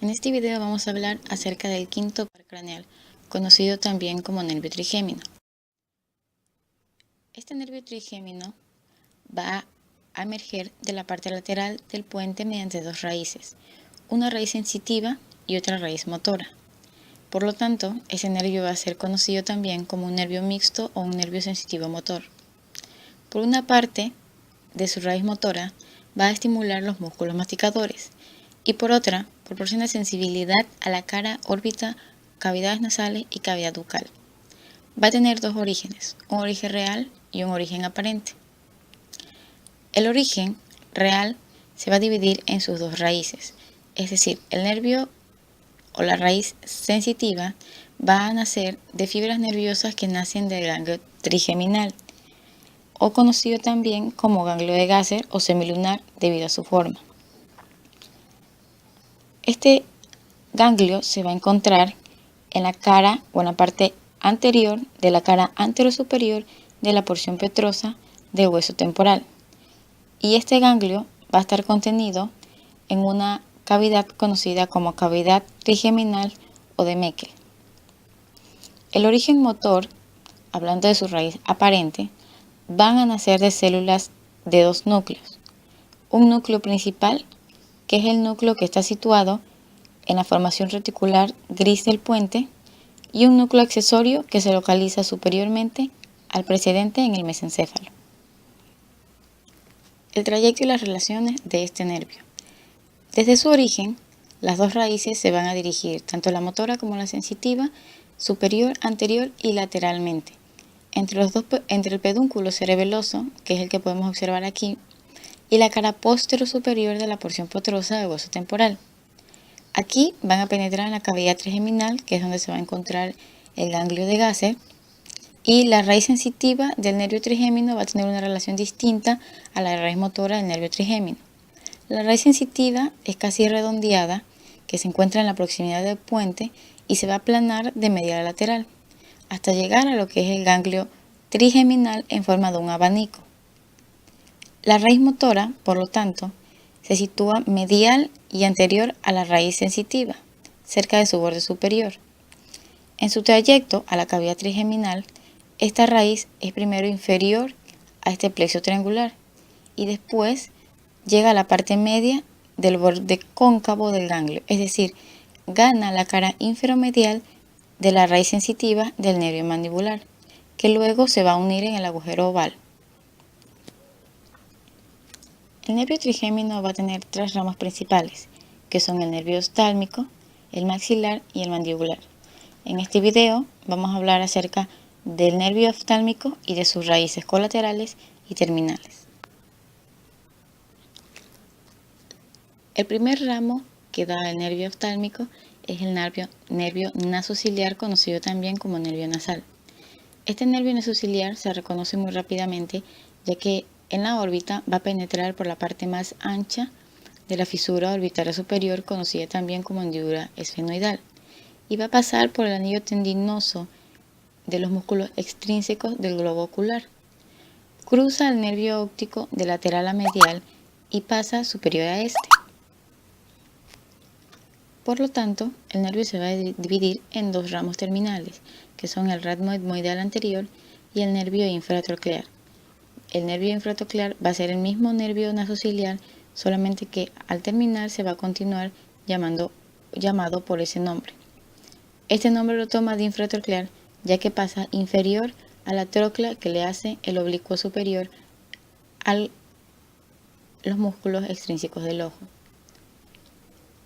En este video vamos a hablar acerca del quinto par craneal, conocido también como nervio trigémino. Este nervio trigémino va a emerger de la parte lateral del puente mediante dos raíces, una raíz sensitiva y otra raíz motora. Por lo tanto, ese nervio va a ser conocido también como un nervio mixto o un nervio sensitivo motor. Por una parte de su raíz motora va a estimular los músculos masticadores y por otra proporciona sensibilidad a la cara, órbita, cavidades nasales y cavidad bucal. Va a tener dos orígenes, un origen real y un origen aparente. El origen real se va a dividir en sus dos raíces, es decir, el nervio o la raíz sensitiva va a nacer de fibras nerviosas que nacen del ganglio trigeminal, o conocido también como ganglio de Gasser o semilunar debido a su forma. Este ganglio se va a encontrar en la cara o en la parte anterior de la cara anterosuperior de la porción petrosa del hueso temporal. Y este ganglio va a estar contenido en una cavidad conocida como cavidad trigeminal o de Meckel. El origen motor, hablando de su raíz aparente, van a nacer de células de dos núcleos. Un núcleo principal, que es el núcleo que está situado en la formación reticular gris del puente, y un núcleo accesorio que se localiza superiormente al precedente en el mesencéfalo. El trayecto y las relaciones de este nervio. Desde su origen, las dos raíces se van a dirigir, tanto la motora como la sensitiva, superior, anterior y lateralmente. Entre el pedúnculo cerebeloso, que es el que podemos observar aquí, y la cara posterior-superior de la porción petrosa del hueso temporal. Aquí van a penetrar en la cavidad trigeminal, que es donde se va a encontrar el ganglio de Gasser, y la raíz sensitiva del nervio trigémino va a tener una relación distinta a la raíz motora del nervio trigémino. La raíz sensitiva es casi redondeada, que se encuentra en la proximidad del puente y se va a aplanar de medial a lateral, hasta llegar a lo que es el ganglio trigeminal en forma de un abanico. La raíz motora, por lo tanto, se sitúa medial y anterior a la raíz sensitiva, cerca de su borde superior. En su trayecto a la cavidad trigeminal, esta raíz es primero inferior a este plexo triangular y después llega a la parte media del borde cóncavo del ganglio, es decir, gana la cara inferomedial de la raíz sensitiva del nervio mandibular, que luego se va a unir en el agujero oval. El nervio trigémino va a tener tres ramas principales, que son el nervio oftálmico, el maxilar y el mandibular. En este video vamos a hablar acerca del nervio oftálmico y de sus raíces colaterales y terminales. El primer ramo que da el nervio oftálmico es el nervio nasociliar, conocido también como nervio nasal. Este nervio nasociliar se reconoce muy rápidamente, ya que en la órbita va a penetrar por la parte más ancha de la fisura orbitaria superior, conocida también como hendidura esfenoidal, y va a pasar por el anillo tendinoso de los músculos extrínsecos del globo ocular. Cruza el nervio óptico de lateral a medial y pasa superior a este. Por lo tanto, el nervio se va a dividir en dos ramos terminales, que son el ramo etmoidal anterior y el nervio infratroclear. El nervio infratroclear va a ser el mismo nervio nasociliar, solamente que al terminar se va a continuar llamado por ese nombre. Este nombre lo toma de infratroclear, ya que pasa inferior a la tróclea que le hace el oblicuo superior a los músculos extrínsecos del ojo.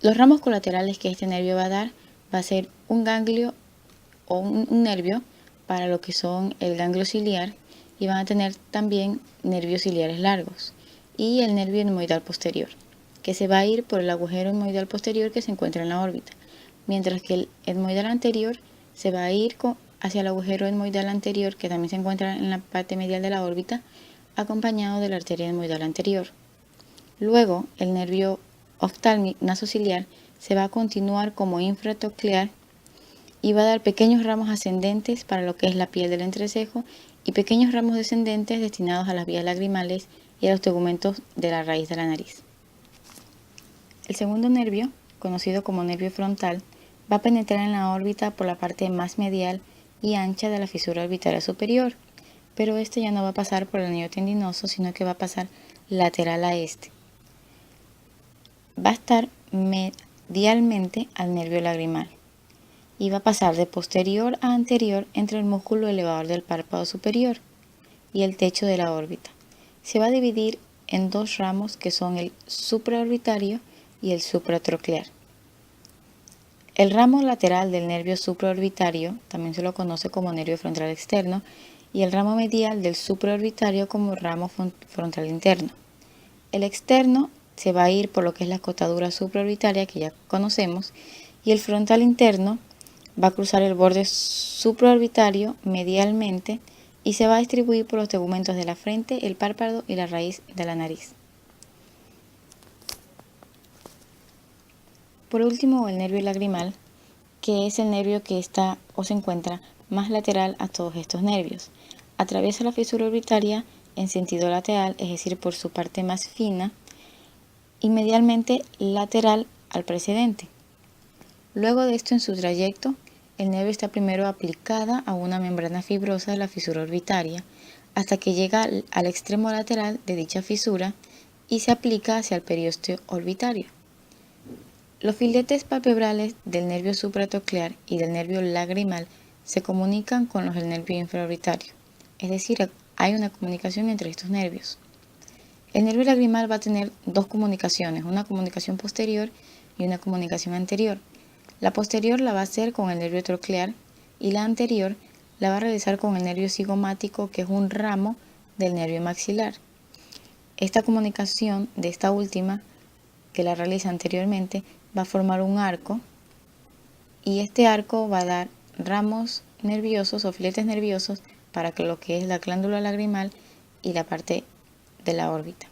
Los ramos colaterales que este nervio va a dar va a ser un ganglio o un nervio para lo que son el ganglio ciliar, y van a tener también nervios ciliares largos, y el nervio etmoidal posterior, que se va a ir por el agujero etmoidal posterior que se encuentra en la órbita, mientras que el etmoidal anterior se va a ir hacia el agujero etmoidal anterior, que también se encuentra en la parte medial de la órbita, acompañado de la arteria etmoidal anterior. Luego, el nervio oftálmico nasociliar se va a continuar como infratroclear y va a dar pequeños ramos ascendentes para lo que es la piel del entrecejo y pequeños ramos descendentes destinados a las vías lagrimales y a los tegumentos de la raíz de la nariz. El segundo nervio conocido como nervio frontal, va a penetrar en la órbita por la parte más medial y ancha de la fisura orbitaria superior, pero este ya no va a pasar por el anillo tendinoso, sino que va a pasar lateral a este. Va a estar medialmente al nervio lagrimal y va a pasar de posterior a anterior entre el músculo elevador del párpado superior y el techo de la órbita. Se va a dividir en dos ramos que son el supraorbitario y el supratroclear. El ramo lateral del nervio supraorbitario también se lo conoce como nervio frontal externo y el ramo medial del supraorbitario como ramo frontal interno. El externo se va a ir por lo que es la escotadura supraorbitaria que ya conocemos y el frontal interno va a cruzar el borde supraorbitario medialmente y se va a distribuir por los tegumentos de la frente, el párpado y la raíz de la nariz. Por último, el nervio lagrimal, que es el nervio que está o se encuentra más lateral a todos estos nervios. Atraviesa la fisura orbitaria en sentido lateral, es decir, por su parte más fina, y medialmente lateral al precedente. Luego de esto, en su trayecto, el nervio está primero aplicada a una membrana fibrosa de la fisura orbitaria, hasta que llega al extremo lateral de dicha fisura y se aplica hacia el periósteo orbitario. Los filetes palpebrales del nervio supratroclear y del nervio lagrimal se comunican con los del nervio infraorbitario, es decir, hay una comunicación entre estos nervios. El nervio lagrimal va a tener dos comunicaciones, una comunicación posterior y una comunicación anterior. La posterior la va a hacer con el nervio troclear y la anterior la va a realizar con el nervio cigomático, que es un ramo del nervio maxilar. Esta comunicación de esta última, que la realiza anteriormente, va a formar un arco y este arco va a dar ramos nerviosos o filetes nerviosos para lo que es la glándula lagrimal y la parte de la órbita.